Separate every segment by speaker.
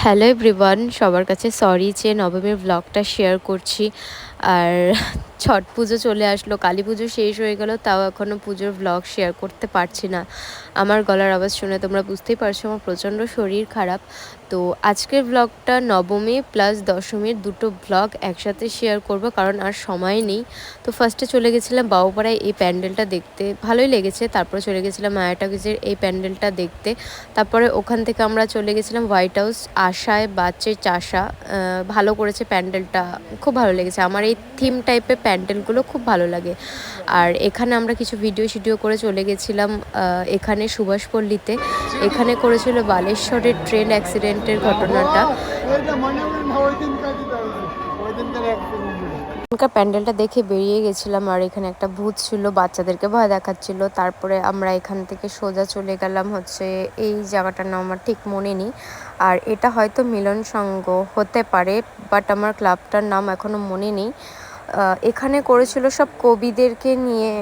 Speaker 1: Hello everyone, সবার কাছে sorry যে নবমীর ব্লগটা শেয়ার করছি। আর ছট পুজো চলে আসলো, কালী পুজো শেষ হয়ে গেল, তাও এখনও পুজোর ব্লগ শেয়ার করতে পারছি না। আমার গলার আওয়াজ শুনে তোমরা বুঝতেই পারছো আমার প্রচণ্ড শরীর খারাপ। তো আজকের ব্লগটা নবমী প্লাস দশমীর দুটো ব্লগ একসাথে শেয়ার করব, কারণ আর সময় নেই। তো ফার্স্টে চলে গেছিলাম বাবুপাড়ায় এই প্যান্ডেলটা দেখতে, ভালোই লেগেছে। তারপরে চলে গেছিলাম মায়াটাকিজের এই প্যান্ডেলটা দেখতে। তারপরে ওখান থেকে আমরা চলে গেছিলাম হোয়াইট হাউস আশায় বাচ্চের চাষা। ভালো করেছে প্যান্ডেলটা, খুব ভালো লেগেছে। আমার এই থিম টাইপের প্যান্ডেলগুলো খুব ভালো লাগে। আর এখানে আমরা কিছু ভিডিও করে চলে গেছিলাম এখানে সুভাষপল্লীতে। এখানে করেছিল বালেশ্বরের ট্রেন অ্যাক্সিডেন্টের ঘটনাটা। এখানকার প্যান্ডেলটা দেখে বেরিয়ে গেছিলাম, আর এখানে একটা ভূত ছিল, বাচ্চাদেরকে ভয় দেখাচ্ছিল। তারপরে আমরা এখান থেকে সোজা চলে গেলাম হচ্ছে এই জায়গাটার নাম আমার ঠিক মনে নেই, আর এটা হয়তো মিলন সংঘ হতে পারে, বাট আমার ক্লাবটার নাম এখনও মনে নেই। এখানে করেছিল সব কবিদেরকে নিয়ে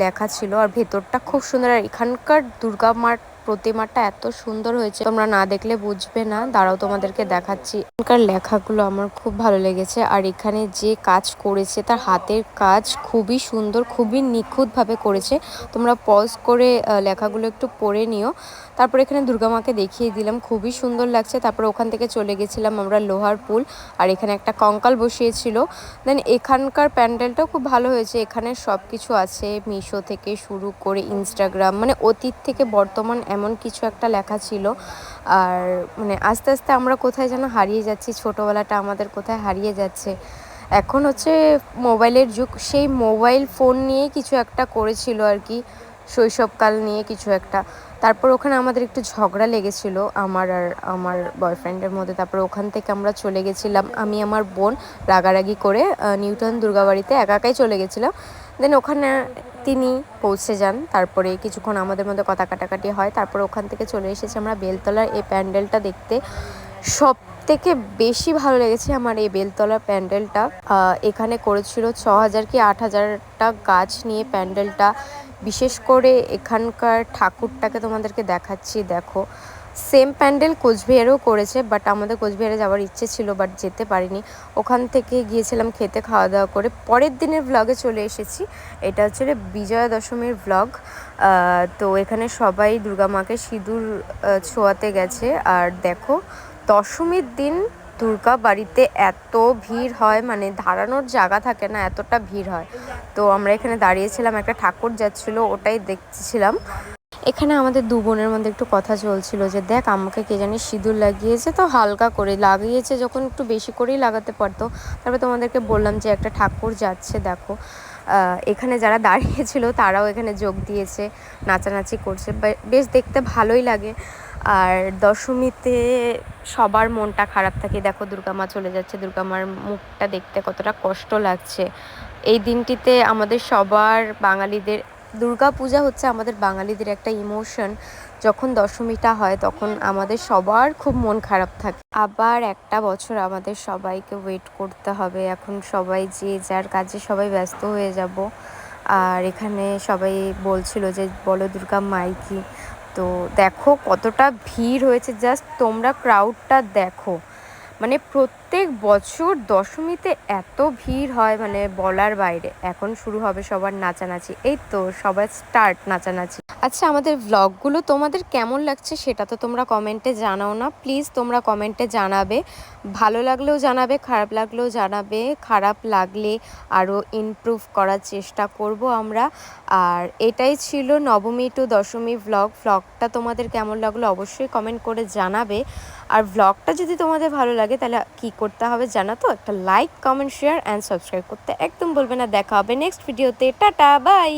Speaker 1: লেখা ছিল, আর ভেতরটা খুব সুন্দর। আর এখানকার দুর্গা মার প্রতিমাটা এত সুন্দর হয়েছে, তোমরা না দেখলে বুঝবে না। দাঁড়াও তোমাদেরকে দেখাচ্ছি। এখানকার লেখাগুলো আমার খুব ভালো লেগেছে, আর এখানে যে কাজ করেছে তার হাতের কাজ খুবই সুন্দর, খুবই নিখুঁতভাবে করেছে। তোমরা পজ করে লেখাগুলো একটু পড়ে নিও। তারপর এখানে দুর্গা মাকে দেখিয়ে দিলাম, খুবই সুন্দর লাগছে। তারপর ওখান থেকে চলে গেছিলাম আমরা লোহার পুল, আর এখানে একটা কঙ্কাল বসিয়েছিল। দেন এখানকার প্যান্ডেলটাও খুব ভালো হয়েছে। এখানে সব কিছু আছে, মিশো থেকে শুরু করে ইনস্টাগ্রাম, মানে অতীত থেকে বর্তমান এমন কিছু একটা লেখা ছিল। আর মানে আস্তে আস্তে আমরা কোথায় যেন হারিয়ে যাচ্ছি, ছোটোবেলাটা আমাদের কোথায় হারিয়ে যাচ্ছে। এখন হচ্ছে মোবাইলের যুগ, সেই মোবাইল ফোন নিয়ে কিছু একটা করেছিল আর কি, শৈশবকাল নিয়ে কিছু একটা। তারপর ওখানে আমাদের একটু ঝগড়া লেগেছিল আমার আর আমার বয়ফ্রেন্ডের মধ্যে। তারপর ওখান থেকে আমরা চলে গেছিলাম, আমি আমার বোন রাগারাগি করে নিউটন দুর্গাবাড়িতে একা একাই চলে গেছিলাম। দেন ওখানে তিনি পৌঁছে যান, তারপরে কিছুক্ষণ আমাদের মধ্যে কথা কাটাকাটি হয়। তারপর ওখান থেকে চলে এসেছি আমরা বেলতলার এই প্যান্ডেলটা দেখতে। সব থেকে বেশি ভালো লেগেছে আমার এই বেলতলার প্যান্ডেলটা। এখানে করেছিল 6,000 কি 8,000টা গাছ নিয়ে প্যান্ডেলটা। বিশেষ করে এখানকার ঠাকুরটাকে তোমাদেরকে দেখাচ্ছি, দেখো। সেম প্যান্ডেল কোচবিহারেও করেছে, বাট আমাদের কোচবিহারে যাওয়ার ইচ্ছে ছিল, বাট যেতে পারিনি। ওখান থেকে গিয়েছিলাম খেতে, খাওয়া দাওয়া করে পরের দিনের ব্লগে চলে এসেছি। এটা হচ্ছে বিজয়া দশমীর ব্লগ। তো এখানে সবাই দুর্গা মাকে সিঁদুর ছোঁয়াতে গেছে। আর দেখো, দশমীর দিন দুর্গা বাড়িতে এত ভিড় হয়, মানে দাঁড়ানোর জায়গা থাকে না, এতটা ভিড় হয়। তো আমরা এখানে দাঁড়িয়েছিলাম, একটা ঠাকুর যাচ্ছিল, ওটাই দেখছিলাম। এখানে আমাদের দু বোনের মধ্যে একটু কথা চলছিল যে দেখ আমাকে কে জানি সিঁদুর লাগিয়েছে, তো হালকা করে লাগিয়েছে, যখন একটু বেশি করেই লাগাতে পারতো। তারপর তোমাদেরকে বললাম যে একটা ঠাকুর যাচ্ছে, দেখো। এখানে যারা দাঁড়িয়েছিল তারাও এখানে যোগ দিয়েছে, নাচানাচি করছে, বেশ দেখতে ভালোই লাগে। আর দশমীতে সবার মনটা খারাপ থাকে। দেখো দুর্গা মা চলে যাচ্ছে, দুর্গা মার মুখটা দেখতে কতটা কষ্ট লাগছে। এই দিনটিতে আমাদের সবার বাঙালিদের দুর্গা পূজা হচ্ছে আমাদের বাঙালিদের একটা ইমোশন। যখন দশমীটা হয় তখন আমাদের সবার খুব মন খারাপ থাকে। আবার একটা বছর আমাদের সবাইকে ওয়েট করতে হবে। এখন সবাই যে যার কাজে সবাই ব্যস্ত হয়ে যাব। আর এখানে সবাই বলছিল যে বলো দুর্গা মাইকি। তো দেখো কতটা ভিড় হয়েছে, জাস্ট তোমরা ক্রাউডটা দেখো। মানে প্রত্যেক বছর দশমীতে এত ভিড় হয়, মানে বলার বাইরে। এখন শুরু হবে সবার নাচানাচি, এই তো সবার স্টার্ট নাচানাচি। আচ্ছা, আমাদের ভ্লগগুলো তোমাদের কেমন লাগছে সেটা তো তোমরা কমেন্টে জানাও না, প্লিজ তোমরা কমেন্টে জানাবে। ভালো লাগলেও জানাবে, খারাপ লাগলেও জানাবে। খারাপ লাগলে আরও ইমপ্রুভ করার চেষ্টা করব আমরা। আর এটাই ছিল নবমী টু দশমী ভ্লগটা তোমাদের কেমন লাগলো অবশ্যই কমেন্ট করে জানাবে। আর ভ্লগটা যদি তোমাদের ভালো লাগে তাহলে কি করতে হবে জানো তো, একটা like, comment, share and subscribe করতে একদম বলবে না। দেখা হবে নেক্সট ভিডিওতে। Tata, by.